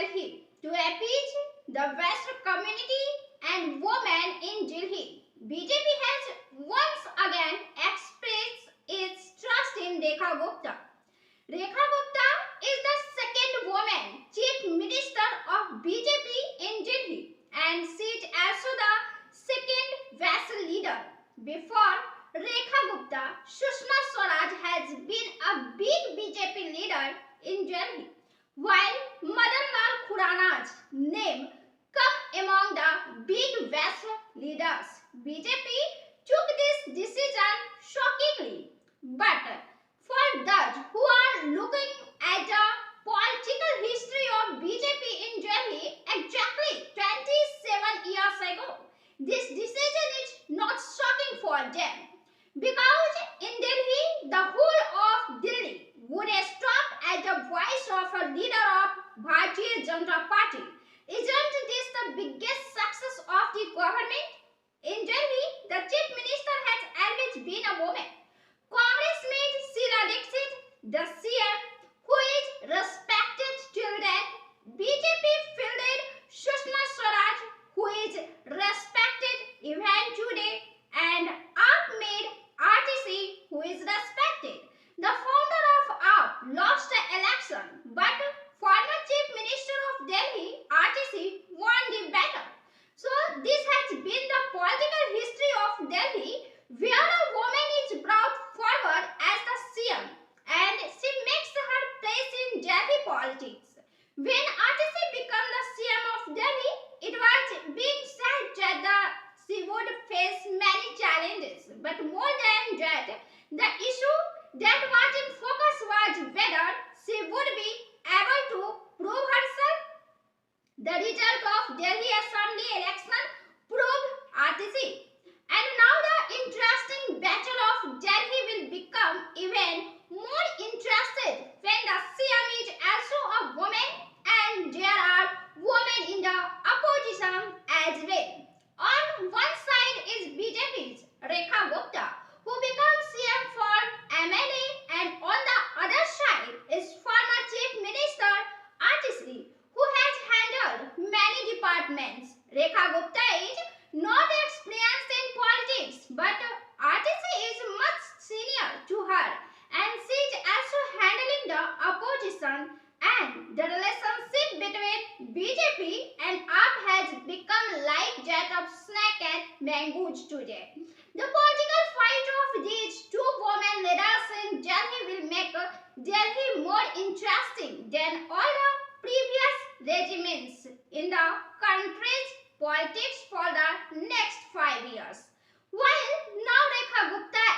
Delhi to appease the West community and women in Delhi. BJP has once again expressed its trust in Rekha Gupta. Rekha Gupta is the second woman chief minister of BJP in Delhi and she is also the second vessel leader. Before Rekha Gupta, Sushma Swaraj has been a big BJP leader in Delhi, while Madan Lal Khurana's name come among the big vessel leaders. BJP took this decision shockingly, but for those who are looking at the political history of BJP in Delhi exactly 27 years ago, this decision is not shocking for them. Because in Delhi, the whole of Delhi would stop at the voice of a leader of Bharatiya Janata Party. Isn't this the biggest success of the government? In Delhi, the chief minister has always been a woman. Congress made Sheila Dixit the CM, who is respected till death. BJP fielded Sushma Swaraj, who is respected even today, and AAP made RTC, who is respected. The founder of AAP lost the election, but former chief minister of Delhi, RTC, won the battle. So this has been the political history of Delhi, where a woman is brought forward as the CM and she makes her place in Delhi politics. When RTC became the CM of Delhi, it was being said that she would face many challenges, but more than that, the issue that was in focus was whether she would be able to prove herself. The result of Delhi Assembly election proved RTC. And now the interesting battle of Delhi will become even more interested when the CM is also a woman and there are women in the opposition as well. On one side is BJP's Rekha Gupta, who becomes CM for MLA, and on the other side is former Chief Minister RTC, who has handled many departments. Rekha Gupta is not experienced in politics, but RTC is much senior to her and she is also handling the opposition, and the relationship between BJP and AAP has become like that of snake and mangoes today. The political fight of these two women leaders in Delhi will make Delhi more interesting than all the previous regimes in the country's politics for the next 5 years. While now Rekha Gupta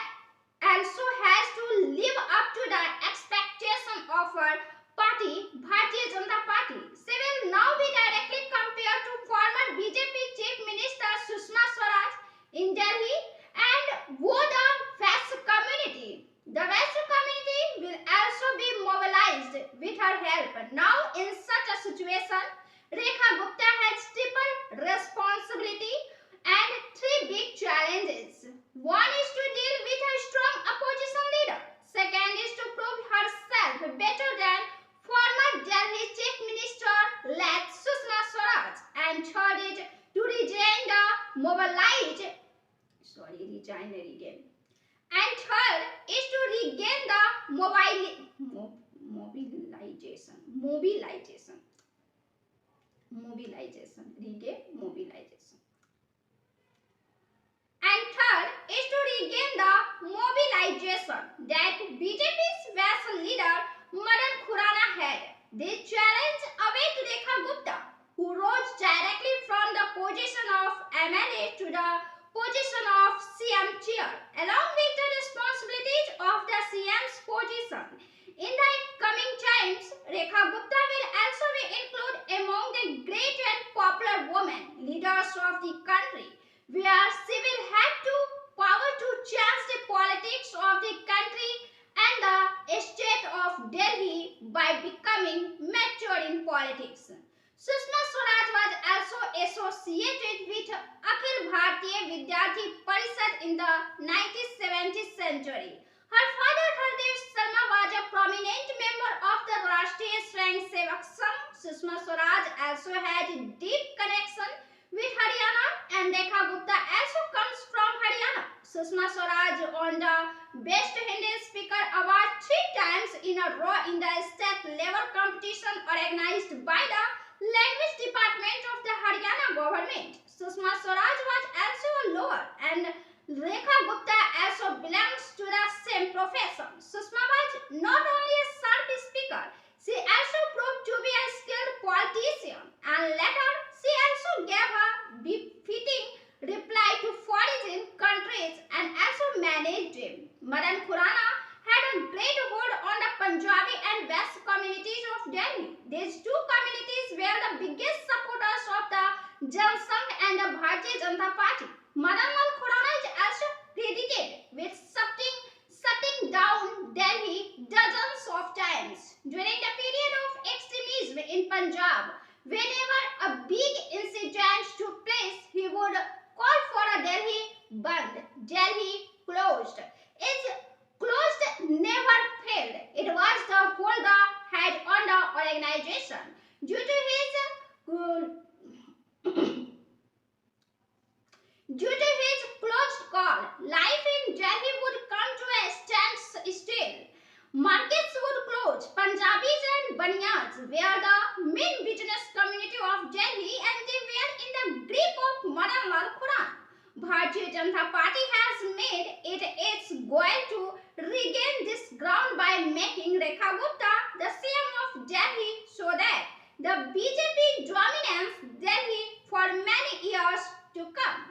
also has to live up to the expectation of her party, Bharatiya Janata Party. She will now be directly compared to former BJP Chief Minister Sushma Swaraj in Delhi and who the West community. The West community will also be mobilized with her help. Now in such a situation, Rekha Gupta has triple responsibility and three big challenges. One is to deal with a strong opposition leader. Second is to prove herself better than former Delhi Chief Minister led Sushma Swaraj. And third is to regain the mobilization. And third is to regain the mobilization. And third is to regain the mobilization that BJP's vessel leader Madan Khurana had. This challenge awaits Rekha Gupta, who rose directly from the position of MLA to the position of CM chair, along with the responsibilities of the CM's position. In the coming times, Rekha Gupta will also be included among the great and popular women leaders of the country, where she will have to power to change the politics of the country and the state of Delhi by becoming mature in politics. Sushma Swaraj was also associated with Akhil Bharatiya Vidyarthi Parishad in the 1970th century. Her father Hardev Sharma was a prominent member of the Rashtriya Swayam Sevak Sangh. Sushma Swaraj also had a deep connection with Haryana, and Rekha Gupta also comes from Haryana. Sushma Swaraj won the Best Hindi Speaker Award 3 times in a row in the state level competition organized by the Language Department of the Haryana government. Sushma Swaraj was also a lawyer, and Rekha Gupta also belongs to the same profession. Sushma was not only a sharp speaker, she also proved to be a skilled politician, and later she also gave a befitting reply to foreign countries and also managed them. Madan Khurana had a great hold on the Punjabi and West communities of Delhi. These two communities were the biggest supporters of the Jan Sangh and the Bharatiya Janata Party. Madan Lal Khurana is also credited with shutting down Delhi dozens of times. During the period of extremism in Punjab, whenever a big incident took place, he would call for a Delhi Band. Delhi closed. Its closed never failed. It was the hold the head on the organization. Due to his closed call, life in Delhi would come to a standstill. Markets would close. Punjabis and Baniyas were the main business community of Delhi, and they were in the grip of Madan Lal Khurana. Bharatiya Janata Party has made it its goal to regain this ground by making Rekha Gupta the CM of Delhi, so that the BJP dominates Delhi for many years to come.